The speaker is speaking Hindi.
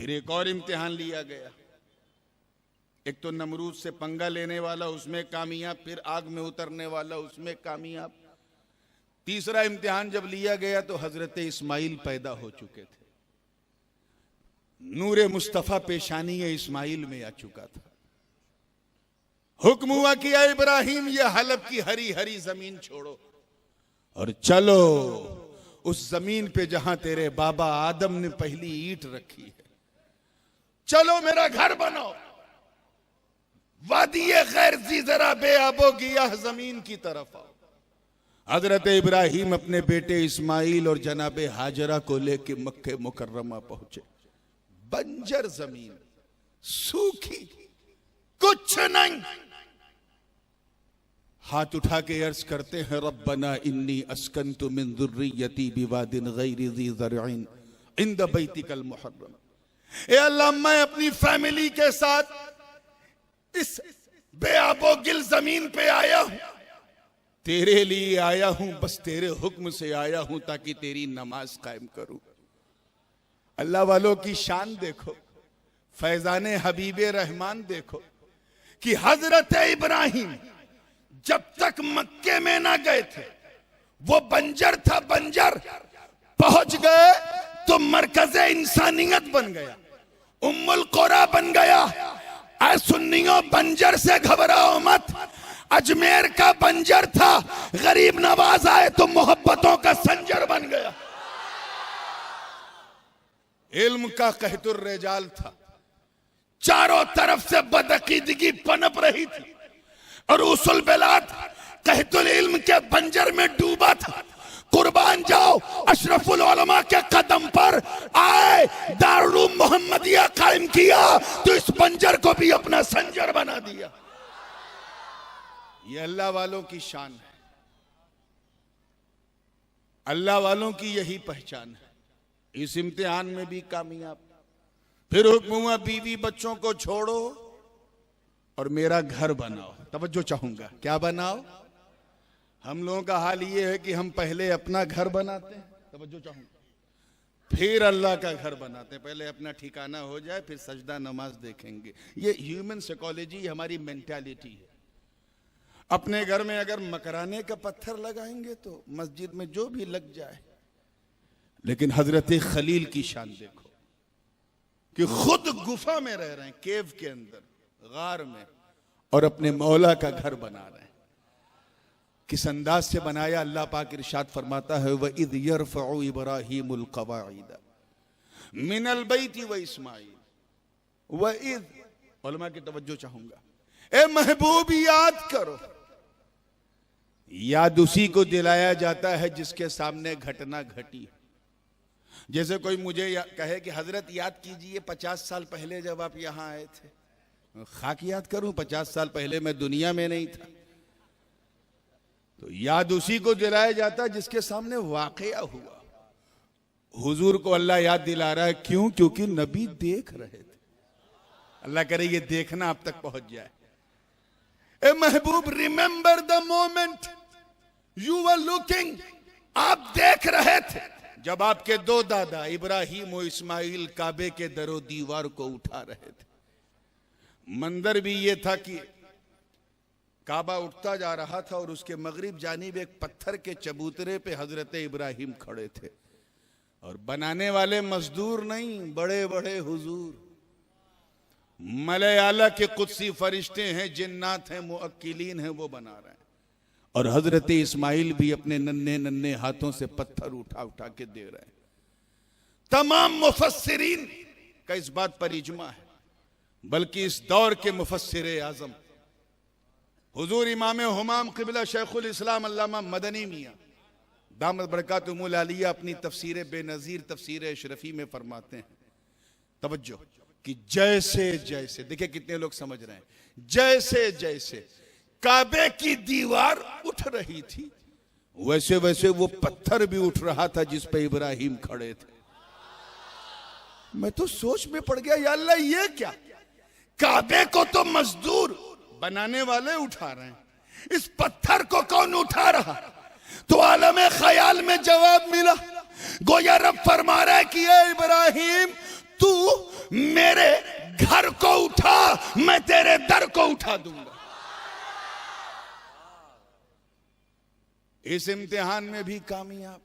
फिर एक और इम्तिहान लिया गया। एक तो नमरूद से पंगा लेने वाला, उसमें कामयाब, फिर आग में उतरने वाला, उसमें कामयाब। तीसरा इम्तिहान जब लिया गया तो हजरत इस्माइल पैदा हो चुके थे। नूरे मुस्तफा पेशानी इस्माइल में आ चुका था। हुक्म हुआ कि या इब्राहिम, ये हलब की हरी हरी जमीन छोड़ो और चलो उस जमीन पे जहां तेरे बाबा आदम ने पहली ईंट रखी है, चलो मेरा घर बनाओ। वादी गैर जी जरा बेआबो गियाह जमीन की तरफ आओ। हजरत इब्राहिम अपने बेटे इस्माइल और जनाबे हाजरा को लेके मक्के मुकर्रमा पहुंचे। बंजर जमीन, सूखी, कुछ नहीं। हाथ उठा के अर्ज करते हैं, रब्बना इन्नी अस्कन्तु मिन ज़ुर्रिय्यती बिवादिन गैरि ज़ी ज़रअइन इंद बैतिकल मुहर्रम। ए अल्लाह, मैं अपनी फैमिली के साथ इस बेआबो गिल जमीन पे आया हूं, तेरे लिए आया हूं, बस तेरे हुक्म से आया हूं ताकि तेरी नमाज कायम करूं। अल्लाह वालों की शान देखो, फैजाने हबीबे रहमान देखो कि हजरत इब्राहिम जब तक मक्के में ना गए थे वो बंजर था, बंजर। पहुंच गए तो मरकज़े इंसानियत बन गया, उम्मुल कुरा बन गया। ऐ सुन्नियों, बंजर से घबराओ मत। अजमेर का बंजर था, गरीब नवाज आए तो मोहब्बतों का संजर बन गया। इल्म का कहतुर रिजाल था, चारों तरफ से बदअकीदगी पनप रही थी और उसूल बिलाद कहतुल इल्म के बंजर में डूबा था। कुर्बान जाओ अशरफुल उलमा के कदम पर आए, दारुल मोहम्मदिया कायम किया तो इस बंजर को भी अपना संजर बना दिया। ये अल्लाह वालों की शान है, अल्लाह वालों की यही पहचान है। इस इम्तिहान में भी कामयाब। फिर हुक्म हुआ, बीवी बच्चों को छोड़ो और मेरा घर बनाओ। तवज्जो चाहूंगा, क्या बनाओ? हम लोगों का हाल ये है कि हम पहले अपना घर बनाते हैं, तवज्जो चाहूंगा, फिर अल्लाह का घर बनाते हैं। पहले अपना ठिकाना हो जाए, फिर सजदा नमाज देखेंगे। ये ह्यूमन साइकोलॉजी, हमारी मेंटालिटी है। अपने घर में अगर मकराने का पत्थर लगाएंगे तो मस्जिद में जो भी लग जाए। लेकिन हजरत खलील की शान देखो कि खुद गुफा में रह रहे हैं, केव के अंदर, गार में, और अपने मौला का घर बना रहे हैं। किस अंदाज से बनाया? अल्लाह पाक इरशाद फरमाता है, व इद यरफउ इब्राहीमुल क़वाइद मिनल बैति व इस्माइल व इद। उलमा की तवज्जो चाहूंगा, ए महबूब याद करो। याद उसी को दिलाया जाता है जिसके सामने घटना घटी। जैसे कोई मुझे कहे कि हजरत याद कीजिए 50 साल पहले जब आप यहां आए थे। खाक याद करूं? 50 साल पहले मैं दुनिया में नहीं था। तो याद उसी को दिलाया जाता है जिसके सामने वाकया हुआ। हुजूर को अल्लाह याद दिला रहा है, क्यों? क्योंकि नबी देख रहे थे। अल्लाह करे ये देखना आप तक पहुंच जाए। ए महबूब, remember the moment you were looking. आप देख रहे थे जब आपके दो दादा इब्राहिम और इस्माइल काबे के दरो दीवार को उठा रहे थे। मंदिर भी ये था कि काबा उठता जा रहा था और उसके मगरिब जानिब एक पत्थर के चबूतरे पे हजरत इब्राहिम खड़े थे, और बनाने वाले मजदूर नहीं, बड़े बड़े हुजूर, मले आला के कुदसी फरिश्ते हैं, जिन्नात हैं, मुअक्किलीन हैं, वो बना रहे हैं। और हजरत इस्माइल भी अपने नन्हे नन्हे हाथों से पत्थर उठा उठा के दे रहे हैं। तमाम मुफस्सिरीन का इस बात पर इजमा है, बल्कि इस दौर के मुफस्सिर आजम हुजूर इमाम हुमाम क़िबला शेखुल इस्लाम अल्लामा मदनी मियां दामत बरकातुहुल आलिया अपनी तफसीर बेनज़ीर तफसीर अशरफी में फरमाते हैं, तवज्जो, कि जैसे जैसे, देखिए कितने लोग समझ रहे हैं, जैसे जैसे काबे की दीवार उठ रही थी वैसे वैसे वो पत्थर भी उठ रहा था जिस पे इब्राहिम खड़े थे। मैं तो सोच में पड़ गया, या अल्लाह ये क्या? काबे को तो मजदूर बनाने वाले उठा रहे हैं, इस पत्थर को कौन उठा रहा? तो आलम ख्याल में जवाब मिला। गोया रब फरमा रहा है कि ए इब्राहिम, तू मेरे घर को उठा, मैं तेरे दर को उठा दूंगा। इस इम्तिहान में भी कामयाब।